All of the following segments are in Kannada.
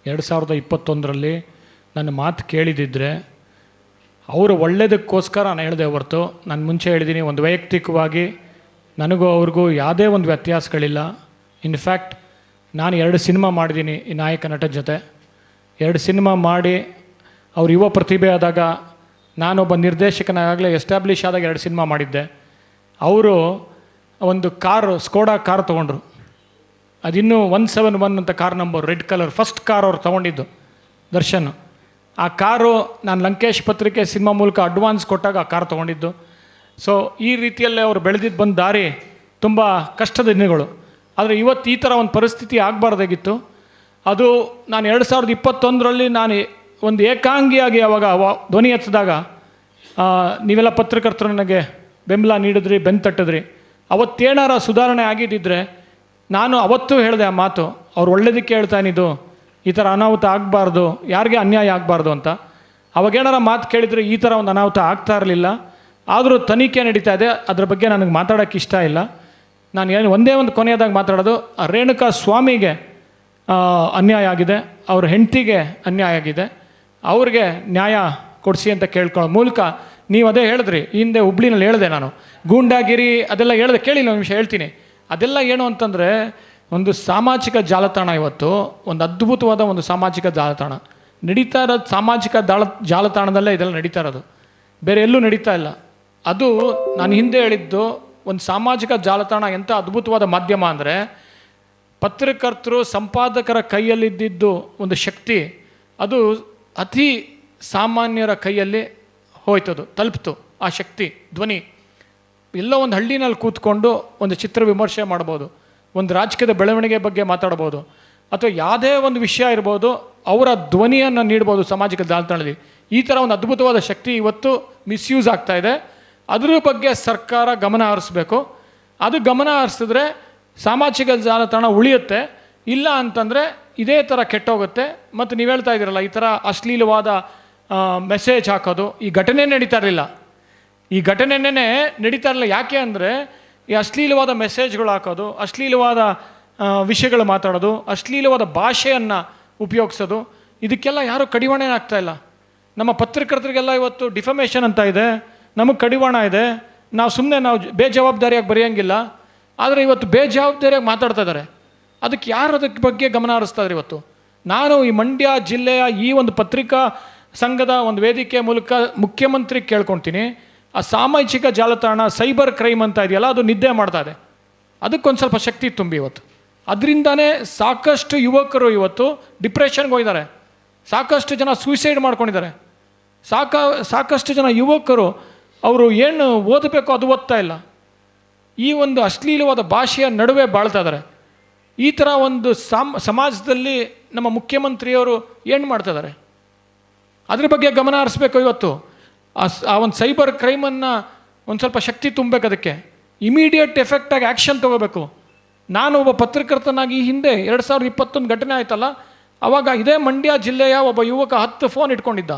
2021ರಲ್ಲಿ ನನ್ನ ಮಾತು ಕೇಳಿದಿದ್ದರೆ ಅವರು ಒಳ್ಳೆಯದಕ್ಕೋಸ್ಕರ ನಾನು ಹೇಳಿದೆ ಹೊರತು, ನಾನು ಮುಂಚೆ ಹೇಳಿದ್ದೀನಿ, ಒಂದು ವೈಯಕ್ತಿಕವಾಗಿ ನನಗೂ ಅವ್ರಿಗೂ ಯಾವುದೇ ಒಂದು ವ್ಯತ್ಯಾಸಗಳಿಲ್ಲ. ಇನ್ಫ್ಯಾಕ್ಟ್ ನಾನು 2 ಸಿನಿಮಾ ಮಾಡಿದ್ದೀನಿ ಈ ನಾಯಕ ನಟ ಜೊತೆ. 2 ಸಿನಿಮಾ ಮಾಡಿ ಅವ್ರು ಯುವ ಪ್ರತಿಭೆ ಆದಾಗ, ನಾನೊಬ್ಬ ನಿರ್ದೇಶಕನಾಗಲೇ ಎಸ್ಟಾಬ್ಲಿಷ್ ಆದಾಗ 2 ಸಿನಿಮಾ ಮಾಡಿದ್ದೆ. ಅವರು ಒಂದು ಕಾರು, ಸ್ಕೋಡಾ ಕಾರ್ ತೊಗೊಂಡ್ರು. ಅದಿನ್ನೂ 171 ಅಂತ car number, red colour, first car ಅವ್ರು ತೊಗೊಂಡಿದ್ದು ದರ್ಶನ್. ಆ ಕಾರು ನಾನು ಲಂಕೇಶ್ ಪತ್ರಿಕೆ ಸಿನಿಮಾ ಮೂಲಕ ಅಡ್ವಾನ್ಸ್ ಕೊಟ್ಟಾಗ ಆ ಕಾರ್ ತೊಗೊಂಡಿದ್ದು. ಸೊ ಈ ರೀತಿಯಲ್ಲೇ ಅವರು ಬೆಳೆದಿದ್ದು ಬಂದ ದಾರಿ ತುಂಬ ಕಷ್ಟದ ದಿನಗಳು. ಆದರೆ ಇವತ್ತು ಈ ಥರ ಒಂದು ಪರಿಸ್ಥಿತಿ ಆಗಬಾರ್ದಾಗಿತ್ತು. ಅದು ನಾನು 2021ರಲ್ಲಿ ನಾನು ಒಂದು ಏಕಾಂಗಿಯಾಗಿ ಅವಾಗ ಧ್ವನಿ ಎತ್ತಿದಾಗ ನೀವೆಲ್ಲ ಪತ್ರಕರ್ತರು ನನಗೆ ಬೆಂಬಲ ನೀಡಿದ್ರಿ, ಬೆನ್ನು ತಟ್ಟಿದ್ರಿ. ಅವತ್ತೇನಾರ ಸುಧಾರಣೆ ಆಗಿದ್ದಿದ್ರೆ ನಾನು ಅವತ್ತೂ ಹೇಳಿದೆ ಆ ಮಾತು, ಅವ್ರು ಒಳ್ಳೇದಕ್ಕೆ ಹೇಳ್ತಾನಿದ್ದು, ಈ ಥರ ಅನಾಹುತ ಆಗಬಾರ್ದು, ಯಾರಿಗೆ ಅನ್ಯಾಯ ಆಗಬಾರ್ದು ಅಂತ. ಅವಾಗೇನಾರ ಮಾತು ಕೇಳಿದರೆ ಈ ಥರ ಒಂದು ಅನಾಹುತ ಆಗ್ತಾ ಇರಲಿಲ್ಲ. ಆದರೂ ತನಿಖೆ ನಡೀತಾ ಇದೆ, ಅದ್ರ ಬಗ್ಗೆ ನನಗೆ ಮಾತಾಡೋಕ್ಕೆ ಇಷ್ಟ ಇಲ್ಲ. ನಾನು ಏನು ಒಂದೇ ಒಂದು ಕೊನೆಯದಾಗಿ ಮಾತಾಡೋದು, ರೇಣುಕಾ ಸ್ವಾಮಿಗೆ ಅನ್ಯಾಯ ಆಗಿದೆ, ಅವ್ರ ಹೆಂಡತಿಗೆ ಅನ್ಯಾಯ ಆಗಿದೆ, ಅವ್ರಿಗೆ ನ್ಯಾಯ ಕೊಡಿಸಿ ಅಂತ ಕೇಳ್ಕೊಳ್ಳೋ ಮೂಲಕ, ನೀವು ಅದೇ ಹೇಳಿದ್ರಿ ಹಿಂದೆ ಹುಬ್ಳಿನಲ್ಲಿ ಹೇಳಿದೆ ನಾನು, ಗೂಂಡಾಗಿರಿ ಅದೆಲ್ಲ ಹೇಳಿದೆ. ಕೇಳಿ ಒಂದು ನಿಮಿಷ ಹೇಳ್ತೀನಿ. ಅದೆಲ್ಲ ಏನು ಅಂತಂದರೆ, ಒಂದು ಸಾಮಾಜಿಕ ಜಾಲತಾಣ, ಇವತ್ತು ಒಂದು ಅದ್ಭುತವಾದ ಒಂದು ಸಾಮಾಜಿಕ ಜಾಲತಾಣ ನಡೀತಾ ಇರೋದು. ಸಾಮಾಜಿಕ ಜಾಲತಾಣದಲ್ಲೇ ಇದೆಲ್ಲ ನಡೀತಾ ಇರೋದು, ಬೇರೆ ಎಲ್ಲೂ ನಡೀತಾ ಇಲ್ಲ. ಅದು ನಾನು ಹಿಂದೆ ಹೇಳಿದ್ದು, ಒಂದು ಸಾಮಾಜಿಕ ಜಾಲತಾಣ ಎಂಥ ಅದ್ಭುತವಾದ ಮಾಧ್ಯಮ ಅಂದರೆ, ಪತ್ರಕರ್ತರು ಸಂಪಾದಕರ ಕೈಯಲ್ಲಿದ್ದಿದ್ದು ಒಂದು ಶಕ್ತಿ, ಅದು ಅತಿ ಸಾಮಾನ್ಯರ ಕೈಯಲ್ಲಿ ಹೋಯ್ತದು, ತಲುಪ್ತು ಆ ಶಕ್ತಿ, ಧ್ವನಿ. ಎಲ್ಲೋ ಒಂದು ಹಳ್ಳಿನಲ್ಲಿ ಕೂತ್ಕೊಂಡು ಒಂದು ಚಿತ್ರ ವಿಮರ್ಶೆ ಮಾಡ್ಬೋದು, ಒಂದು ರಾಜಕೀಯದ ಬೆಳವಣಿಗೆ ಬಗ್ಗೆ ಮಾತಾಡ್ಬೋದು, ಅಥವಾ ಯಾವುದೇ ಒಂದು ವಿಷಯ ಇರ್ಬೋದು, ಅವರ ಧ್ವನಿಯನ್ನು ನೀಡ್ಬೋದು ಸಾಮಾಜಿಕ ಜಾಲತಾಣದಲ್ಲಿ. ಈ ಥರ ಒಂದು ಅದ್ಭುತವಾದ ಶಕ್ತಿ ಇವತ್ತು ಮಿಸ್ಯೂಸ್ ಆಗ್ತಾಯಿದೆ. ಅದ್ರ ಬಗ್ಗೆ ಸರ್ಕಾರ ಗಮನ ಹರಿಸ್ಬೇಕು. ಅದು ಗಮನ ಹರಿಸಿದ್ರೆ ಸಾಮಾಜಿಕ ಜಾಲತಾಣ ಉಳಿಯುತ್ತೆ. ಇಲ್ಲ ಅಂತಂದರೆ ಇದೇ ಥರ ಕೆಟ್ಟೋಗುತ್ತೆ. ಮತ್ತು ನೀವು ಹೇಳ್ತಾ ಇದ್ದೀರಲ್ಲ, ಈ ಥರ ಅಶ್ಲೀಲವಾದ ಮೆಸೇಜ್ ಹಾಕೋದು, ಈ ಘಟನೆ ನಡೀತಾ ಇರಲಿಲ್ಲ. ಈ ಘಟನೆನೇ ನಡೀತಾ ಇರಲಿಲ್ಲ. ಯಾಕೆ ಅಂದರೆ, ಈ ಅಶ್ಲೀಲವಾದ ಮೆಸೇಜ್ಗಳು ಹಾಕೋದು, ಅಶ್ಲೀಲವಾದ ವಿಷಯಗಳು ಮಾತಾಡೋದು, ಅಶ್ಲೀಲವಾದ ಭಾಷೆಯನ್ನು ಉಪಯೋಗಿಸೋದು, ಇದಕ್ಕೆಲ್ಲ ಯಾರೂ ಕಡಿವಾಣ ಆಗ್ತಾಯಿಲ್ಲ. ನಮ್ಮ ಪತ್ರಕರ್ತರಿಗೆಲ್ಲ ಇವತ್ತು ಡಿಫಮೇಷನ್ ಅಂತ ಇದೆ, ನಮಗೆ ಕಡಿವಾಣ ಇದೆ. ನಾವು ಬೇಜವಾಬ್ದಾರಿಯಾಗಿ ಬರೆಯೋಂಗಿಲ್ಲ. ಆದರೆ ಇವತ್ತು ಬೇಜವಾಬ್ದಾರಿಯಾಗಿ ಮಾತಾಡ್ತಾ ಇದ್ದಾರೆ. ಅದಕ್ಕೆ ಯಾರು ಅದಕ್ಕೆ ಬಗ್ಗೆ ಗಮನ ಹರಿಸ್ತಾ ಇದ್ದಾರೆ? ಇವತ್ತು ನಾನು ಈ ಮಂಡ್ಯ ಜಿಲ್ಲೆಯ ಈ ಒಂದು ಪತ್ರಿಕಾ ಸಂಘದ ಒಂದು ವೇದಿಕೆ ಮೂಲಕ ಮುಖ್ಯಮಂತ್ರಿ ಕೇಳ್ಕೊತೀನಿ, ಆ ಸಾಮಾಜಿಕ ಜಾಲತಾಣ ಸೈಬರ್ ಕ್ರೈಮ್ ಅಂತ ಇದೆಯಲ್ಲ, ಅದು ನಿದ್ದೆ ಮಾಡ್ತಾ ಇದೆ. ಅದಕ್ಕೊಂದು ಸ್ವಲ್ಪ ಶಕ್ತಿ ತುಂಬಿ ಇವತ್ತು. ಅದರಿಂದನೇ ಸಾಕಷ್ಟು ಯುವಕರು ಇವತ್ತು ಡಿಪ್ರೆಷನ್ಗೆ ಹೋಗಿದ್ದಾರೆ, ಸಾಕಷ್ಟು ಜನ ಸೂಸೈಡ್ ಮಾಡ್ಕೊಂಡಿದ್ದಾರೆ, ಸಾಕಷ್ಟು ಜನ ಯುವಕರು ಅವರು ಏನು ಓದಬೇಕೋ ಅದು ಓದ್ತಾ ಇಲ್ಲ. ಈ ಒಂದು ಅಶ್ಲೀಲವಾದ ಭಾಷೆಯ ನಡುವೆ ಬಾಳ್ತಾ ಇದ್ದಾರೆ. ಈ ಥರ ಒಂದು ಸಮಾಜದಲ್ಲಿ ನಮ್ಮ ಮುಖ್ಯಮಂತ್ರಿಯವರು ಏನು ಮಾಡ್ತಾ ಇದ್ದಾರೆ? ಅದ್ರ ಬಗ್ಗೆ ಗಮನ ಹರಿಸ್ಬೇಕು. ಇವತ್ತು ಆ ಒಂದು ಸೈಬರ್ ಕ್ರೈಮನ್ನು ಒಂದು ಸ್ವಲ್ಪ ಶಕ್ತಿ ತುಂಬಬೇಕು. ಅದಕ್ಕೆ ಇಮಿಡಿಯೇಟ್ ಎಫೆಕ್ಟಾಗಿ ಆ್ಯಕ್ಷನ್ ತೊಗೋಬೇಕು. ನಾನು ಒಬ್ಬ ಪತ್ರಕರ್ತನಾಗಿ ಈ ಹಿಂದೆ 2021 ಘಟನೆ ಆಯ್ತಲ್ಲ, ಆವಾಗ ಇದೇ ಮಂಡ್ಯ ಜಿಲ್ಲೆಯ ಒಬ್ಬ ಯುವಕ 10 ಫೋನ್ ಇಟ್ಕೊಂಡಿದ್ದ.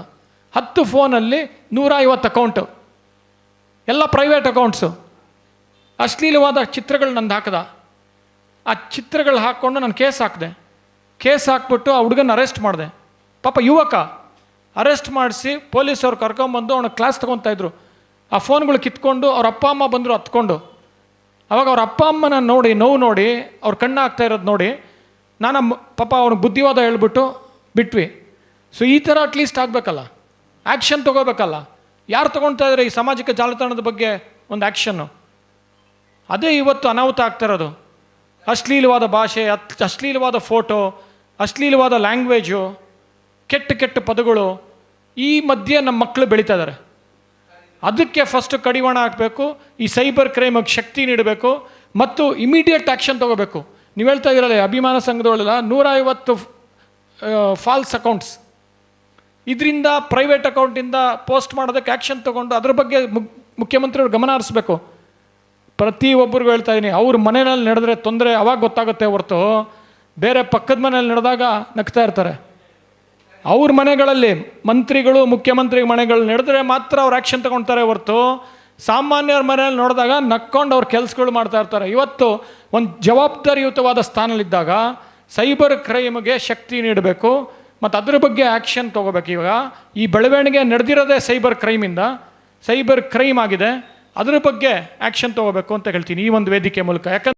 10 ಫೋನಲ್ಲಿ 150 ಅಕೌಂಟು, ಎಲ್ಲ ಪ್ರೈವೇಟ್ ಅಕೌಂಟ್ಸು. ಅಶ್ಲೀಲವಾದ ಚಿತ್ರಗಳು ನಂದು ಹಾಕಿದ. ಆ ಚಿತ್ರಗಳು ಹಾಕ್ಕೊಂಡು ನಾನು ಕೇಸ್ ಹಾಕಿದೆ. ಕೇಸ್ ಹಾಕ್ಬಿಟ್ಟು ಆ ಹುಡುಗನ ಅರೆಸ್ಟ್ ಮಾಡಿದೆ. ಪಾಪ ಯುವಕ ಅರೆಸ್ಟ್ ಮಾಡಿಸಿ ಪೊಲೀಸವ್ರು ಕರ್ಕೊಂಬಂದು ಅವನ ಕ್ಲಾಸ್ ತೊಗೊತಾಯಿದ್ರು. ಆ ಫೋನ್ಗಳು ಕಿತ್ಕೊಂಡು ಅವ್ರ ಅಪ್ಪ ಅಮ್ಮ ಬಂದರು ಹತ್ಕೊಂಡು. ಅವಾಗ ಅವ್ರ ಅಪ್ಪ ಅಮ್ಮನ ನೋಡಿ, ನೋವು ನೋಡಿ, ಅವ್ರ ಕಣ್ಣು ಆಗ್ತಾ ಇರೋದು ನೋಡಿ, ನಾನು ಪಾಪ ಅವ್ನಿಗೆ ಬುದ್ಧಿವಾದ ಹೇಳ್ಬಿಟ್ಟು ಬಿಟ್ವಿ. ಸೊ ಈ ಥರ ಅಟ್ಲೀಸ್ಟ್ ಆಗಬೇಕಲ್ಲ, ಆ್ಯಕ್ಷನ್ ತೊಗೋಬೇಕಲ್ಲ. ಯಾರು ತೊಗೊಳ್ತಾ ಇದ್ದಾರೆ ಈ ಸಾಮಾಜಿಕ ಜಾಲತಾಣದ ಬಗ್ಗೆ ಒಂದು ಆ್ಯಕ್ಷನ್ನು? ಅದೇ ಇವತ್ತು ಅನಾಹುತ ಆಗ್ತಾ ಇರೋದು. ಅಶ್ಲೀಲವಾದ ಭಾಷೆ, ಅಶ್ಲೀಲವಾದ ಫೋಟೋ, ಅಶ್ಲೀಲವಾದ ಲ್ಯಾಂಗ್ವೇಜು, ಕೆಟ್ಟ ಕೆಟ್ಟ ಪದಗಳು, ಈ ಮಧ್ಯೆ ನಮ್ಮ ಮಕ್ಕಳು ಬೆಳೀತಾ ಇದ್ದಾರೆ. ಅದಕ್ಕೆ ಫಸ್ಟ್ ಕಡಿವಾಣ ಹಾಕಬೇಕು. ಈ ಸೈಬರ್ ಕ್ರೈಮಿಗೆ ಶಕ್ತಿ ನೀಡಬೇಕು ಮತ್ತು ಇಮಿಡಿಯೇಟ್ ಆ್ಯಕ್ಷನ್ ತೊಗೋಬೇಕು. ನೀವು ಹೇಳ್ತಾ ಇದ್ದೀರಲ್ಲ, ಅಭಿಮಾನ ಸಂಘದೊಳಗೆಲ್ಲ 150 ಫಾಲ್ಸ್ ಅಕೌಂಟ್ಸ್, ಇದರಿಂದ ಪ್ರೈವೇಟ್ ಅಕೌಂಟಿಂದ ಪೋಸ್ಟ್ ಮಾಡೋದಕ್ಕೆ ಆ್ಯಕ್ಷನ್ ತೊಗೊಂಡು ಅದ್ರ ಬಗ್ಗೆ ಮುಖ್ಯಮಂತ್ರಿಯವರು ಗಮನ ಹರಿಸ್ಬೇಕು. ಪ್ರತಿಯೊಬ್ಬರಿಗೂ ಹೇಳ್ತಾ ಇದ್ದೀನಿ, ಅವ್ರ ಮನೆಯಲ್ಲಿ ನಡೆದ್ರೆ ತೊಂದರೆ ಅವಾಗ ಗೊತ್ತಾಗುತ್ತೆ ಹೊರತು ಬೇರೆ ಪಕ್ಕದ ಮನೆಯಲ್ಲಿ ನಡೆದಾಗ ನಗ್ತಾ ಇರ್ತಾರೆ. ಅವ್ರ ಮನೆಗಳಲ್ಲಿ ಮಂತ್ರಿಗಳು, ಮುಖ್ಯಮಂತ್ರಿ ಮನೆಗಳು ನಡೆದ್ರೆ ಮಾತ್ರ ಅವ್ರು ಆ್ಯಕ್ಷನ್ ತಗೊಳ್ತಾರೆ ಹೊರತು ಸಾಮಾನ್ಯರ ಮನೆಯಲ್ಲಿ ನೋಡಿದಾಗ ನಕ್ಕೊಂಡು ಅವ್ರ ಕೆಲಸಗಳು ಮಾಡ್ತಾ ಇರ್ತಾರೆ. ಇವತ್ತು ಒಂದು ಜವಾಬ್ದಾರಿಯುತವಾದ ಸ್ಥಾನದಲ್ಲಿದ್ದಾಗ ಸೈಬರ್ ಕ್ರೈಮ್ಗೆ ಶಕ್ತಿ ನೀಡಬೇಕು. ಮತ್ತು ಅದರ ಬಗ್ಗೆ ಆ್ಯಕ್ಷನ್ ತೊಗೋಬೇಕು. ಇವಾಗ ಈ ಬೆಳವಣಿಗೆ ನಡೆದಿರೋದೇ ಸೈಬರ್ ಕ್ರೈಮಿಂದ, ಸೈಬರ್ ಕ್ರೈಮ್ ಆಗಿದೆ, ಅದರ ಬಗ್ಗೆ ಆ್ಯಕ್ಷನ್ ತೊಗೋಬೇಕು ಅಂತ ಹೇಳ್ತೀನಿ ಈ ಒಂದು ವೇದಿಕೆ ಮೂಲಕ. ಯಾಕಂದ್ರೆ